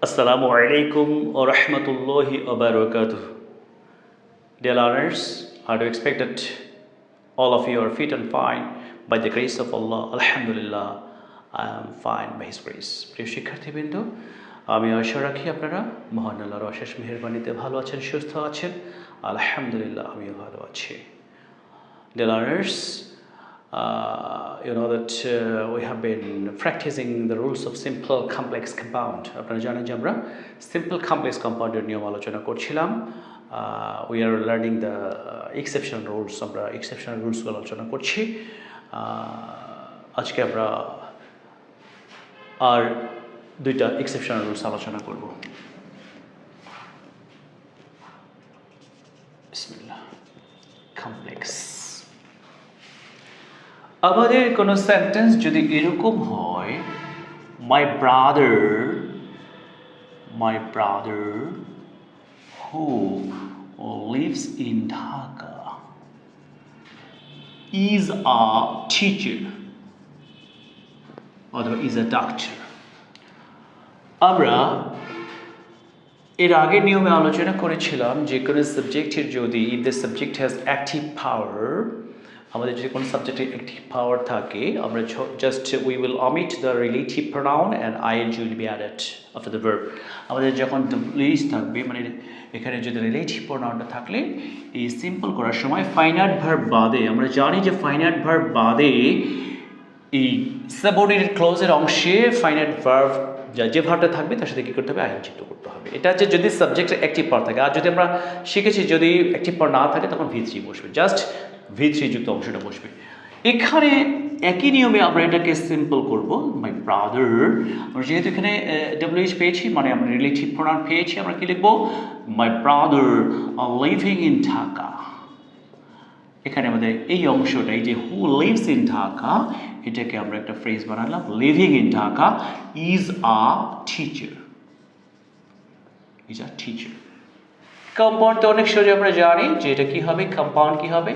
Assalamu alaikum wa rahmatullahi wa barakatuh. Dear learners, I do expect that all of you are fit and fine by the grace of Allah. Alhamdulillah, I am fine by His grace. প্রিয় শিক্ষার্থীবৃন্দ, আমি আশা রাখি আপনারা মহান আল্লাহর অশেষ মেহেরবানিতে ভালো আছেন, সুস্থ আছেন। আলহামদুলিল্লাহ, আমিও ভালো আছি। Dear learners, you know that we have been practicing the rules of simple complex compound. আপনারা জানেন যে আমরা simple complex compound এর নিয়ম আলোচনা করছিলাম। We are learning the exception rules. আমরা exceptional rules গুলো আলোচনা করছি। আজকে আমরা আর দুইটা exceptional rules আলোচনা করব। বিসমিল্লাহ। complex আমাদের কোনো সেন্টেন্স যদি এরকম হয়, my brother who lives in Dhaka is a teacher অথবা is a doctor। আমরা এর আগের নিয়মে আলোচনা করেছিলাম যে কোনো সাবজেক্টের যদি if the subject has active power, আমাদের যদি কোনো সাবজেক্টের অ্যাক্টিভ পাওয়ার থাকে, আমরা just we will omit the relative pronoun and ing will be added after the verb। আমাদের যখন WH থাকবে, মানে এখানে যদি রিলেটিভ প্রোনাউনটা থাকলে এই সিম্পল করার সময় ফাইনাইট ভার্ব বাদে, আমরা জানি যে ফাইনাইট ভার্ব বাদে এই সাবঅর্ডিনেট ক্লজের অংশে ফাইনাইট ভার্ব যে ভার্বটা থাকবে তার সাথে কী করতে হবে, আইন যুক্ত করতে হবে। এটা হচ্ছে যদি সাবজেক্টের অ্যাক্টিভ পাওয়ার থাকে। আর যদি আমরা শিখেছি যদি অ্যাক্টিভ পাওয়ার না থাকে তখন V3 বসবে, জাস্ট V3 যুক্ত অংশটা বসবে। এখানে একই নিয়মে আমরা এটাকে সিম্পল করব, মাই ব্রাদার। আমরা যেহেতু এখানে WH পেয়েছি, মানে আমরা রিলেটিভ প্রোনাউন পেয়েছি, আমরা কি লিখবো, my brother living in Dhaka. এখানে আমাদের এই অংশটা, এই যে হু লিভস ইন ঢাকা, এটাকে আমরা একটা ফ্রেজ বানালাম, living in Dhaka is a teacher. Is a teacher. Compound তো অনেক সহজে আমরা জানি যে এটা কি হবে, কম্পাউন্ড কি হবে,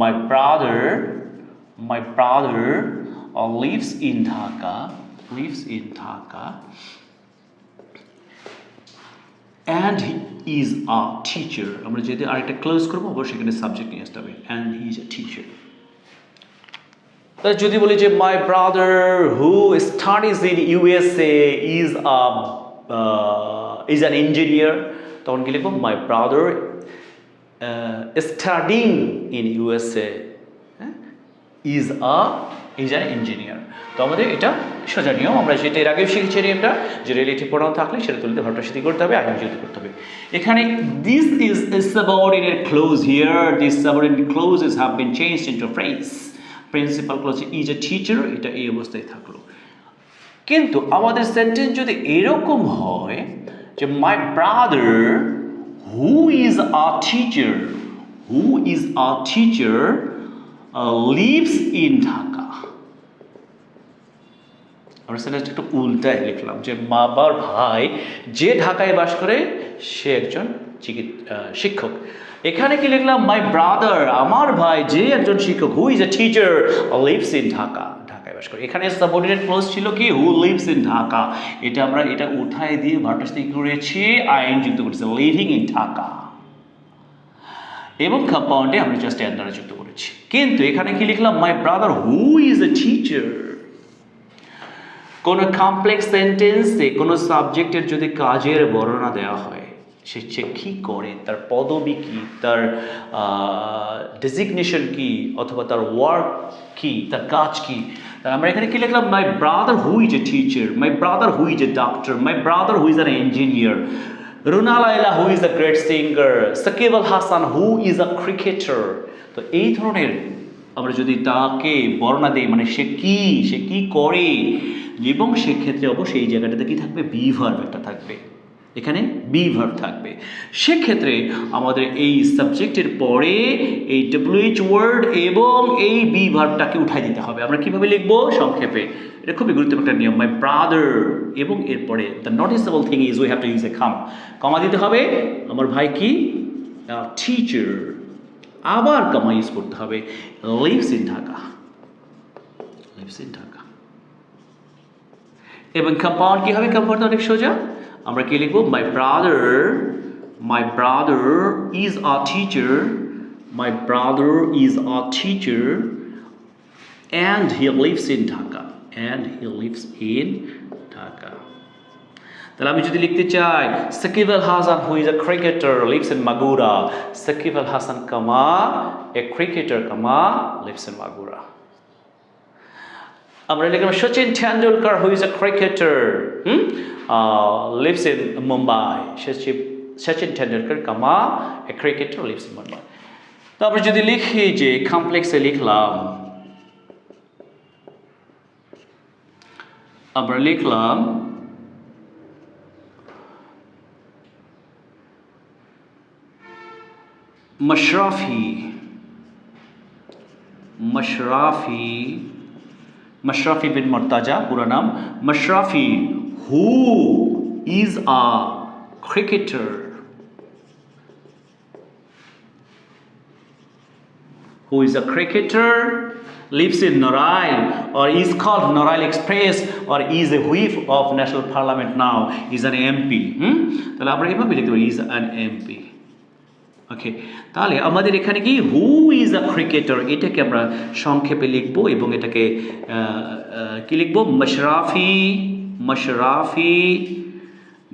my brother lives in Dhaka and he is a teacher। আমরা যদি আরেকটা ক্লোজ করবো, অবশ্যই এখানে সাবজেক্ট নিয়ে আসতে হবে, and he is a teacher। তাহলে যদি বলি যে my brother who studies in USA is an engineer, তখন কি লিখবো, my brother studying in USA is an engineer। তো আমাদের এটা সোজা নিয়ম, আমরা যেটা এর আগেও শিখেছি নিয়মটা, যে রিলেটিভ প্রোনাউন থাকলে সেটা তুলতে ভার্বটা সাথে করতে হবে, আইন যুক্ত করতে হবে। এখানে this is a subordinate clause here, these subordinate clauses have been changed into a phrase। Principal clause is a teacher, এটা এই অবস্থায় থাকলো। কিন্তু আমাদের সেন্টেন্স যদি এরকম হয় যে my brother who is a teacher lives in Dhaka। আমরা সেন্টেন্সটা একটু উল্টায় লিখলাম যে বাবার ভাই যে ঢাকায় বাস করে সে একজন শিক্ষক। এখানে কি লিখলাম, মাই ব্রাদার আমার ভাই যে একজন শিক্ষক, হু is a teacher lives in Dhaka, ঢাকায় বাস করে। এখানে সাবঅর্ডিনেট ক্লজ ছিল কি, হু লিভস ইন ঢাকা, এটা আমরা এটা উঠায় দিয়ে ভার্বটা সাথে করেছি, আইন যুক্ত করেছি, লিভিং ইন ঢাকা। এবং কম্পাউন্ডে আমরা জাস্ট এর দ্বারা যুক্ত করেছি। কিন্তু এখানে কি লিখলাম, my brother who is a teacher. কোনো কমপ্লেক্স সেন্টেন্সে কোনো সাবজেক্টের যদি কাজের বর্ণনা দেওয়া হয়, সে কী করে, তার পদবি কী, তার ডেজিগনেশন কী, অথবা তার ওয়ার্ক কী, তার কাজ কী, আমরা এখানে কি লিখলাম, my brother who is a teacher, my brother who is a doctor, my brother who is an engineer, Runa Laila who is a great singer, Shakib Al Hasan who is a cricketer. তো এই ধরনের আমরা যদি তাকে বর্ণনা দিই, মানে সে কি করে, এবং সেক্ষেত্রে অবশ্যই এই জায়গাটাতে কি থাকবে, বি ভার্ব একটা থাকবে, এখানে বি ভার্ব থাকবে। সেক্ষেত্রে আমাদের এই সাবজেক্টের পরে এই WH ওয়ার্ড এবং এই বি ভার্বটাকে উঠাই দিতে হবে। আমরা কিভাবে লিখবো, সংক্ষেপে, এটা খুবই গুরুত্বপূর্ণ একটা নিয়ম, মাই ব্রাদার, এবং এরপরে the noticeable thing is we have to use a comma দিতে হবে। আমার ভাই কি, টিচার, আবার কমা ইউজ করতে হবে, লিভস ইন ঢাকা। এবং কম্পাউন্ড কি হবে? কম্পাউন্ড অনেক সোজা। আমরা কি লিখব? my brother is a teacher, my brother is a teacher and he lives in Dhaka, তাহলে আমি যদি লিখতে চাই Shakib Al Hasan who is a cricketer lives in Magura, Shakib Al Hasan comma a cricketer comma lives in Magura। আমরা লিখলাম Sachin Tendulkar who is a cricketer lives in Mumbai, Sachin Tendulkar comma a cricketer lives in Mumbai। তারপর যদি লিখি যে কমপ্লেক্সে লিখলাম, আমরা লিখলাম Mashrafi bin Murtaja, पूरा नाम Mashrafi, who is a cricketer, lives in Norail or is called Norail Express or is a whip of National Parliament now, is an MP। তাহলে আমরা এভাবে লিখতে পারি is an MP। ওকে, তাহলে আমাদের এখানে কি হু ইজ আ ক্রিকেটার এটাকে আমরা সংক্ষেপে লিখব এবং এটাকে কি লিখব? মশরাফি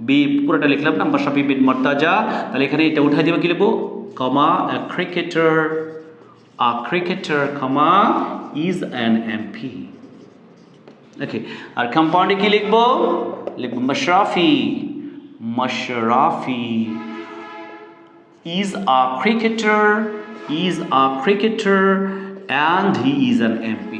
বি, পুরোটা লিখলাম না, মশরাফি বিন মুর্তাজা। তাহলে এখানে এটা উঠাই দেবো, কি লিখব? কমা a cricketer comma is an MP। ওকে, আর কম্পাউন্ডে কি লিখব? Mashrafe is a cricketer and he is an MP,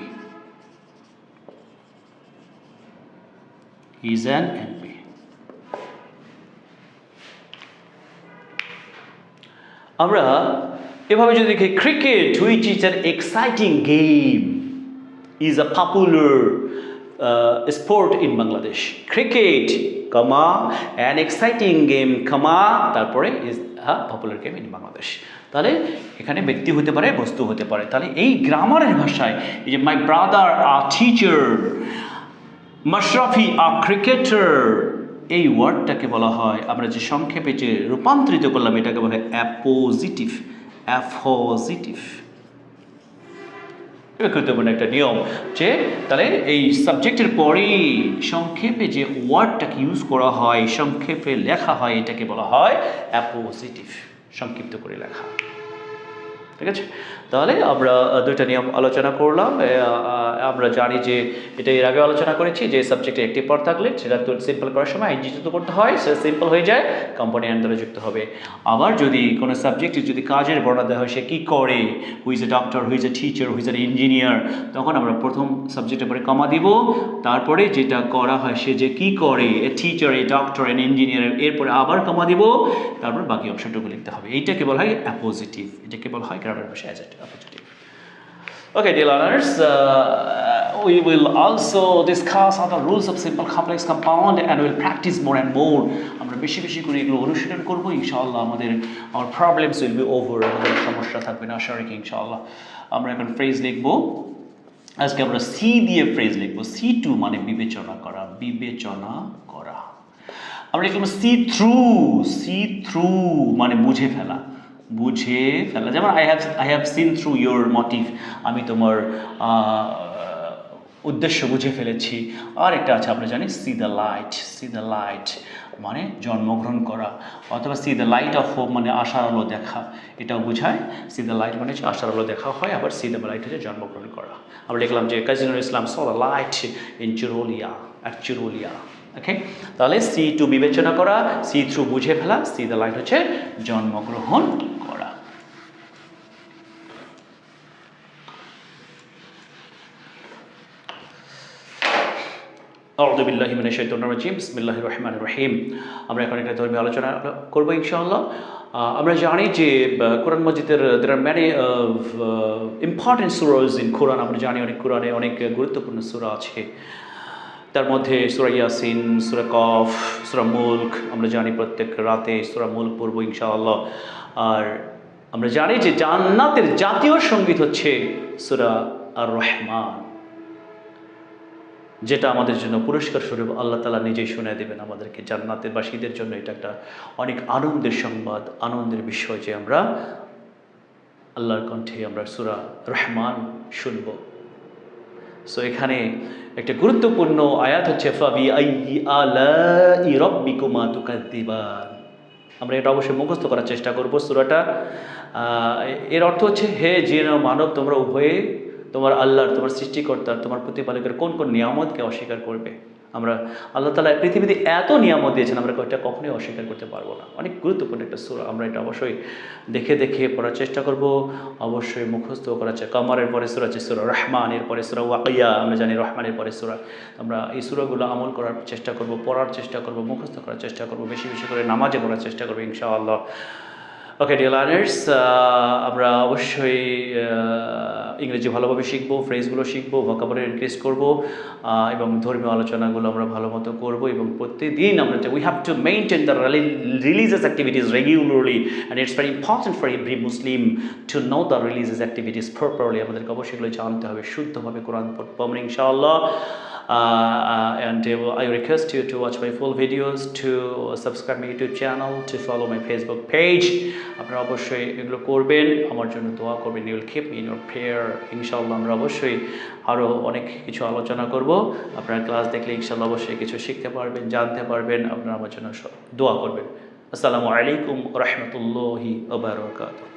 আমরা এভাবে যদি দেখি cricket which is an exciting game is a popular sport in Bangladesh, cricket comma an exciting game comma তারপরে is a popular game in Bangladesh। তাহলে এখানে ব্যক্তি হতে পারে, বস্তু হতে পারে। তাহলে এই গ্রামারের ভাষায় এই যে my brother a teacher, Mashrafe a cricketer, এই ওয়ার্ডটাকে বলা হয়, আমরা যে সংক্ষেপে যে রূপান্তরিত করলাম এটাকে বলা হয় অ্যাপোজিটিভ। গুরুত্বপূর্ণ একটা নিয়ম যে তাহলে এই সাবজেক্টের পরেই সংক্ষেপে যে ওয়ার্ডটাকে ইউজ করা হয়, সংক্ষেপে লেখা হয়, এটাকে বলা হয় অ্যাপোজিটিভ, সংক্ষিপ্ত করে লেখা। ঠিক আছে, তাহলে আমরা দুইটা নিয়ম আলোচনা করলাম। আমরা জানি যে এটা এর আগে আলোচনা করেছি যে সাবজেক্টে একটি পদ থাকলে সেটা তো সিম্পল করার সময় আইনজি যুক্ত করতে হয়, সেটা সিম্পল হয়ে যায়, কোম্পানি দ্বারা যুক্ত হবে। আবার যদি কোনো সাবজেক্টে যদি কাজের বর্ণনা দেওয়া হয়, সে কী করে, হু is a doctor, who is a teacher, who is an engineer, তখন আমরা প্রথম সাবজেক্টের পরে কমা দিব, তারপরে যেটা করা হয় সে যে কী করে, a teacher, a doctor, N engineer, এরপরে আবার কমা দিব, তারপর বাকি অংশটুকু লিখতে হবে। এইটাকে বলা হয় অ্যাপোজিটিভ, এটাকে বলা হয় গ্রামার ভাষায় appositive. Okay, dear learners, we will also discuss other rules of simple complex compound and we'll practice more and more. আমরা বেশি বেশি করে এগুলো অনুশীলন করব, ইনশাআল্লাহ আমাদের our problems will be over, আমাদের সমস্যা থাকবে না, আশা রাখি ইনশাআল্লাহ। আমরা এখন ফ্রেজ লিখব, আজকে আমরা সি দিয়ে ফ্রেজ লিখব। C2 মানে বিবেচনা করা, আমরা লিখলাম সি থ্রু মানে বুঝে ফেলা, যেমন I have seen through your motive, আমি তোমার উদ্দেশ্য বুঝে ফেলেছি। আর একটা আছে আমরা জানি সি দ্য লাইট মানে জন্মগ্রহণ করা, অথবা C the light off hope মানে আশার আলো দেখা, এটাও বোঝায়। সি দ্য লাইট মানে আশার আলো দেখা হয়, আবার সি দ্য লাইট হচ্ছে জন্মগ্রহণ করা। আমরা লিখলাম যে Kazi Nazrul Islam saw the light in Churulia. Okay, তাহলে C2 বিবেচনা করা, সি থ্রু বুঝে ফেলা, সি দ্য লাইট হচ্ছে জন্মগ্রহণ করা। আউযু বিল্লাহি মিনাশ শাইতানির রাজিম, বিসমিল্লাহির রহমানির রহিম। আমরা এখন একটা ধর্মীয় আলোচনা করব ইনশাআল্লাহ। আমরা জানি যে কোরআন মাজিদের there are many important surahs in Quran। আমরা জানি অনেক কোরআনে অনেক গুরুত্বপূর্ণ সূরা আছে, তার মধ্যে সূরা ইয়াসিন, সূরা কফ, সূরা মুলক। আমরা জানি প্রত্যেক রাতে সূরা মুলক পড়ব ইনশাআল্লাহ। আর আমরা জানি যে জান্নাতের জাতীয় সঙ্গীত হচ্ছে সূরা আর রহমান। যেটা আমাদের জন্য পুরস্কার স্বরূপ আল্লাহ তাআলা নিজেই শুনে দেবেন আমাদেরকে। জান্নাতের বাসীদের জন্য এটা একটা অনেক আনন্দের সংবাদ, আনন্দের বিষয় যে আমরা আল্লাহর কণ্ঠে আমরা সূরা রহমান শুনব। সো এখানে একটা গুরুত্বপূর্ণ আয়াত হচ্ছে ফাবি আইয়ি আলাই রাব্বিকুমা তুকাযযিবান। আমরা এটা অবশ্যই মুখস্থ করার চেষ্টা করব সূরাটা। এর অর্থ হচ্ছে, হে জিন ও মানব, তোমরা উভয়ে তোমার আল্লাহর, তোমার সৃষ্টিকর্তার, তোমার প্রতিপালকের কোন কোন নিয়ামতকে অস্বীকার করবে। আমরা আল্লাহ তাআলা পৃথিবীতে এত নিয়ামত দিয়েছেন, আমরা এটা কখনোই অস্বীকার করতে পারবো না। অনেক গুরুত্বপূর্ণ একটা সূরা, আমরা এটা অবশ্যই দেখে দেখে পড়ার চেষ্টা করব, অবশ্যই মুখস্থ করার চেষ্টা। কামারের পরে সূরা আছে সূরা রহমান, এর পরে সূরা ওয়াকিয়া, আমরা জানি রহমানের পরে সূরা। আমরা এই সূরাগুলো আমল করার চেষ্টা করব, পড়ার চেষ্টা করব, মুখস্থ করার চেষ্টা করব, বেশি বেশি করে নামাজে পড়ার চেষ্টা করব ইনশাআল্লাহ। ওকে ডিয়ার লার্নার্স, আমরা অবশ্যই ইংরেজি ভালোভাবে শিখবো, ফ্রেজগুলো শিখবো, ভোকাবুলারি ইনক্রিজ করব, এবং ধর্মীয় আলোচনাগুলো আমরা ভালো মতো করবো। এবং প্রতিদিন আমরা we have to maintain the religious activities regularly, and it's very important for every Muslim to know the religious activities properly. আমাদেরকে অবশ্যই এগুলো জানতে হবে, শুদ্ধভাবে কোরআন পড়বো আমরা ইনশাআল্লাহ। And I request you to watch my full videos, to subscribe my YouTube channel, to follow my Facebook page. আপনারা অবশ্যই এগুলো করবেন, আমার জন্য দোয়া করবেন। You will keep me in your prayer. ইনশাআল্লাহ আমরা অবশ্যই আরও অনেক কিছু আলোচনা করব। আপনারা ক্লাস দেখলে ইনশাআল্লাহ অবশ্যই কিছু শিখতে পারবেন, জানতে পারবেন। আপনারা আমার জন্য দোয়া করবেন। আসসালামু আলাইকুম ওয়া রাহমাতুল্লাহি ওয়া বারাকাতুহু।